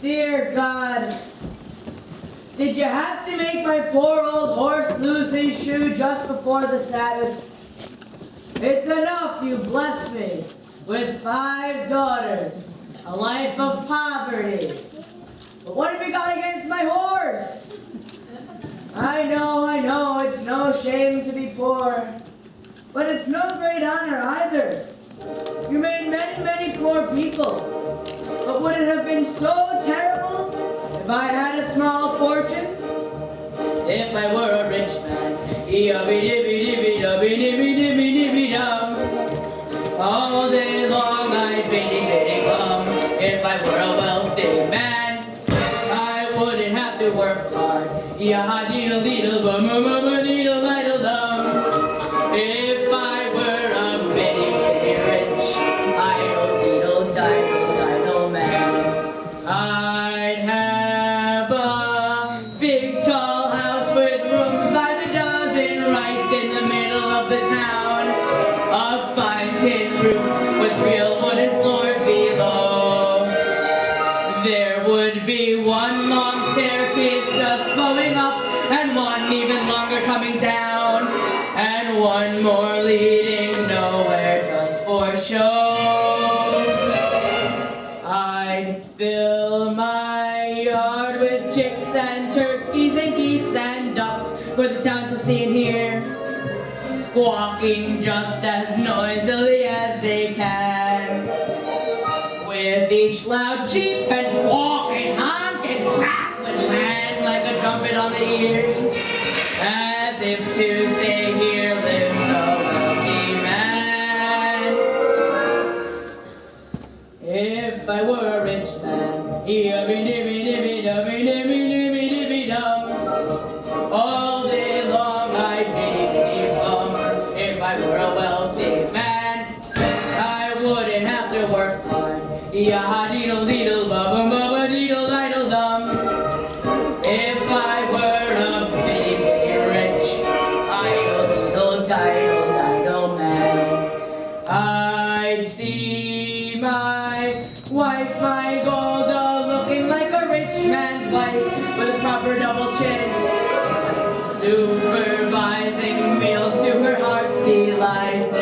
Dear God, did you have to make my poor old horse lose his shoe just before the Sabbath? It's enough you bless me with 5 daughters, a life of poverty. But what have you got against my horse? I know, it's no shame to be poor, but it's no great honor either. You made many, many poor people. But would it have been so terrible if I had a small fortune? If I were a rich man, all day long I'd biddy bum. If I were a wealthy man, I wouldn't have to work hard. Deedle bum deedle idle dum. If I were a bitty rich, idle diddle man, I'd have a big tall house with rooms by the dozen right in the middle of the town. A fine tin roof with real wooden floors below. There would be one long staircase just going up, and one even longer coming down, and one more leading nowhere just for show. I'd fill my yard with chicks and turkeys and geese and ducks for the town to see and hear, squawking just as noisily as they can. With each loud cheep and squawking, honking, crackling, clang like a trumpet on the ear, as if to say, here lives a wealthy man. If I were a rich man, all day long I'd biddy bum. If I were a wealthy man, I wouldn't have to work hard. Deedle bubba deedle idle dum. If I were a bitty rich, idle diddle man, I'd see my wife, my Golda, looking like a rich man's wife with a proper double chin, supervising meals to her heart's delight.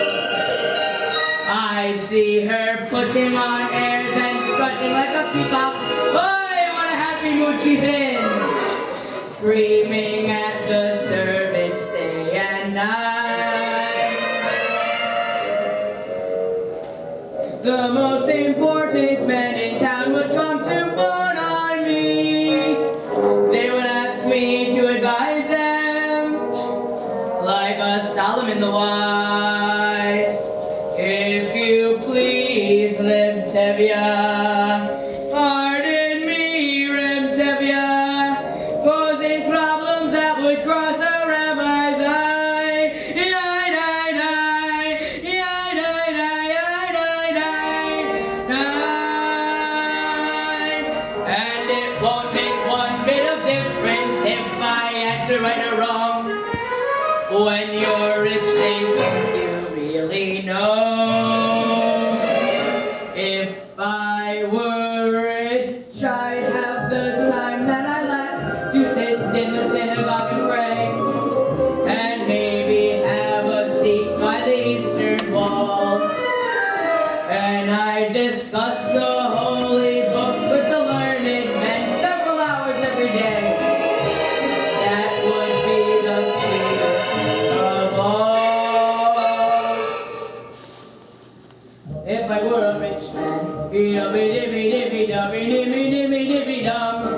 I'd see her putting on airs and strutting like a peacock. I want a happy mood she's in, screaming at the servants day and night. The most important men in town would come to fawn on me. They would ask me to advise them, like a Solomon the wise. If you please, Lemtevia, pardon me, Remtevia, posing problems that would cross a rabbi's eye. And it won't make one bit of difference if I answer right or wrong. When you're rich, they think you really know. If I were rich, I'd have the time that I lack to sit in the synagogue and pray, and maybe have a seat by the eastern wall, and I'd discuss the holy books with the learned men several hours every day. That would be the sweetest of all. If I were a rich man, dum.